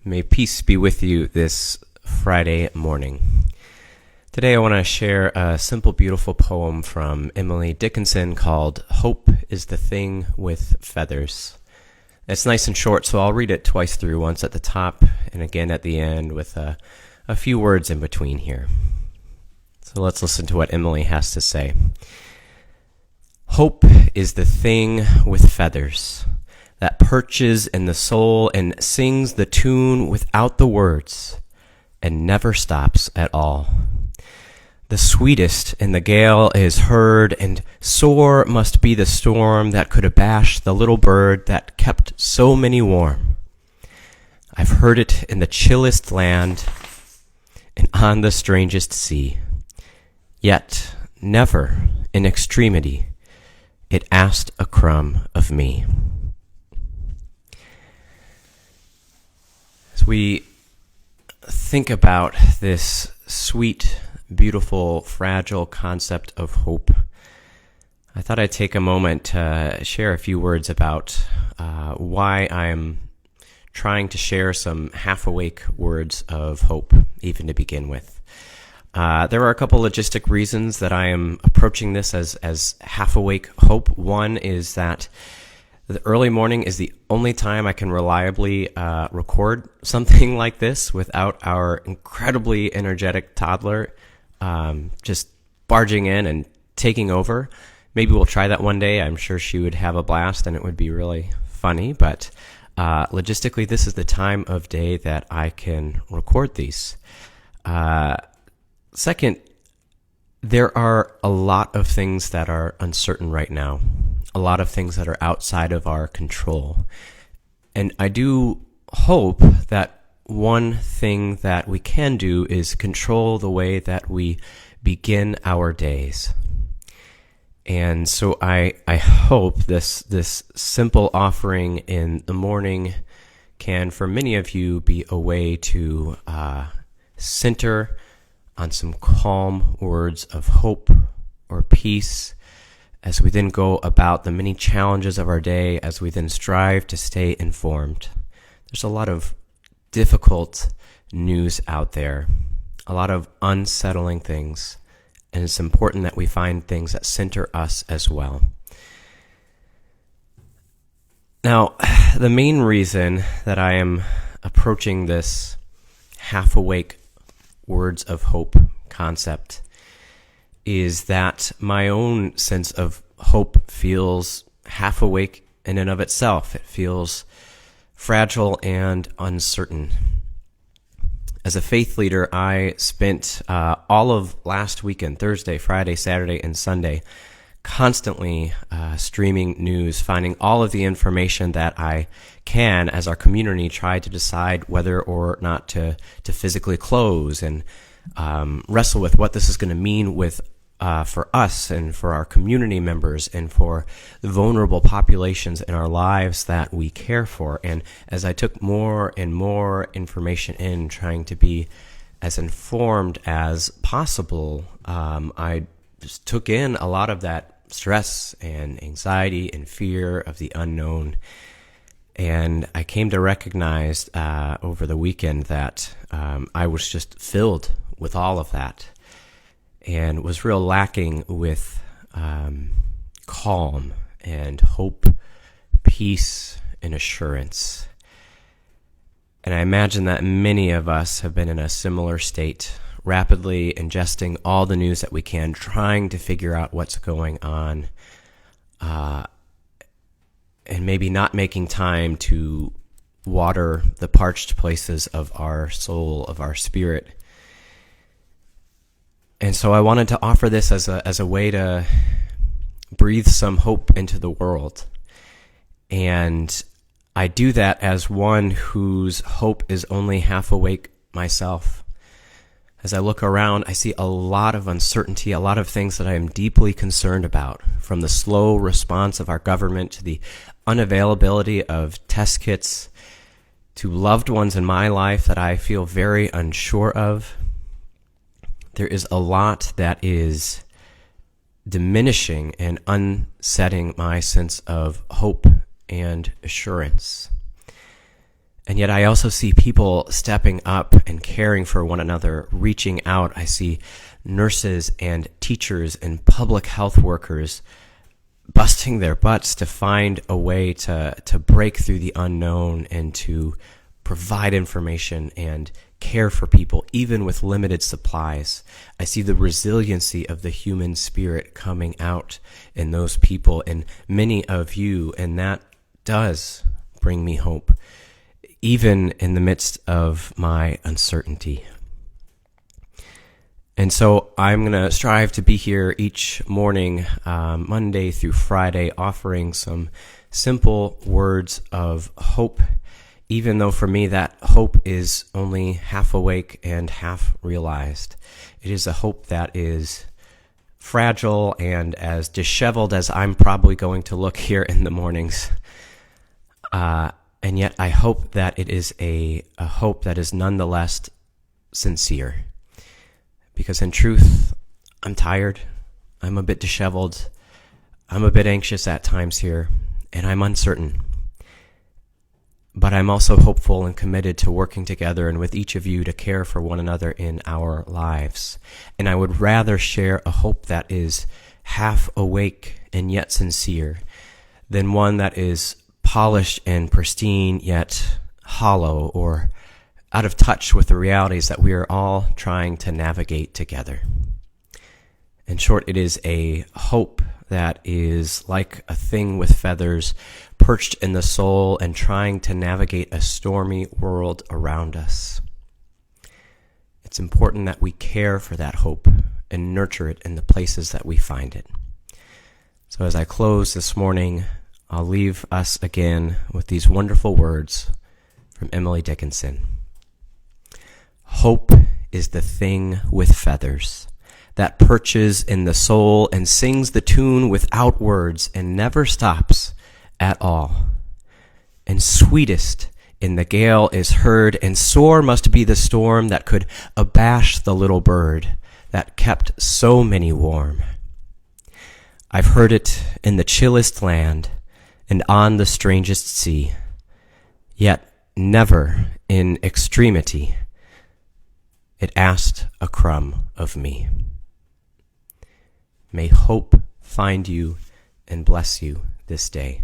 May peace be with you this Friday morning. Today I want to share a simple, beautiful poem from Emily Dickinson called Hope is the Thing with Feathers. It's nice and short, so I'll read it twice through, once at the top and again at the end with a few words in between here. So let's listen to what Emily has to say. Hope is the thing with feathers that perches in the soul and sings the tune without the words and never stops at all. The sweetest in the gale is heard, and sore must be the storm that could abash the little bird that kept so many warm. I've heard it in the chillest land and on the strangest sea, yet never in extremity it asked a crumb of me. As we think about this sweet, beautiful, fragile concept of hope, I thought I'd take a moment to share a few words about why I'm trying to share some half-awake words of hope, even to begin with. There are a couple logistic reasons that I am approaching this as half-awake hope. One is that the early morning is the only time I can reliably record something like this without our incredibly energetic toddler just barging in and taking over. Maybe we'll try that one day. I'm sure she would have a blast and it would be really funny. But logistically, this is the time of day that I can record these. Second, there are a lot of things that are uncertain right now. A lot of things that are outside of our control. And I do hope that one thing that we can do is control the way that we begin our days. And so I hope this simple offering in the morning can, for many of you, be a way to center on some calm words of hope or peace, as we then go about the many challenges of our day, as we then strive to stay informed. There's a lot of difficult news out there, a lot of unsettling things, and it's important that we find things that center us as well. Now, the main reason that I am approaching this half-awake words of hope concept is that my own sense of hope feels half awake in and of itself. It feels fragile and uncertain. As a faith leader, I spent all of last weekend, Thursday, Friday, Saturday, and Sunday, constantly streaming news, finding all of the information that I can as our community try to decide whether or not to physically close and wrestle with what this is going to mean with for us and for our community members and for the vulnerable populations in our lives that we care for. And as I took more and more information in, trying to be as informed as possible, I just took in a lot of that stress and anxiety and fear of the unknown. And I came to recognize over the weekend that I was just filled with all of that, and was real lacking with calm and hope, peace, and assurance. And I imagine that many of us have been in a similar state, rapidly ingesting all the news that we can, trying to figure out what's going on, and maybe not making time to water the parched places of our soul, of our spirit. And so I wanted to offer this as a way to breathe some hope into the world. And I do that as one whose hope is only half awake myself. As I look around, I see a lot of uncertainty, a lot of things that I am deeply concerned about, from the slow response of our government to the unavailability of test kits, to loved ones in my life that I feel very unsure of. There is a lot that is diminishing and unsetting my sense of hope and assurance. And yet I also see people stepping up and caring for one another, reaching out. I see nurses and teachers and public health workers busting their butts to find a way to break through the unknown and to provide information and care for people, even with limited supplies. I see the resiliency of the human spirit coming out in those people and many of you, and that does bring me hope, even in the midst of my uncertainty. And so I'm going to strive to be here each morning, Monday through Friday, offering some simple words of hope, even though for me that hope is only half awake and half realized. It is a hope that is fragile and as disheveled as I'm probably going to look here in the mornings. And yet I hope that it is a hope that is nonetheless sincere. Because in truth, I'm tired, I'm a bit disheveled, I'm a bit anxious at times here, and I'm uncertain. But I'm also hopeful and committed to working together and with each of you to care for one another in our lives. And I would rather share a hope that is half awake and yet sincere than one that is polished and pristine yet hollow or out of touch with the realities that we are all trying to navigate together. In short, it is a hope that is like a thing with feathers perched in the soul and trying to navigate a stormy world around us. It's important that we care for that hope and nurture it in the places that we find it. So as I close this morning, I'll leave us again with these wonderful words from Emily Dickinson. Hope is the thing with feathers that perches in the soul and sings the tune without words and never stops at all. And sweetest in the gale is heard, and sore must be the storm that could abash the little bird that kept so many warm. I've heard it in the chillest land and on the strangest sea, yet never in extremity it asked a crumb of me. May hope find you and bless you this day.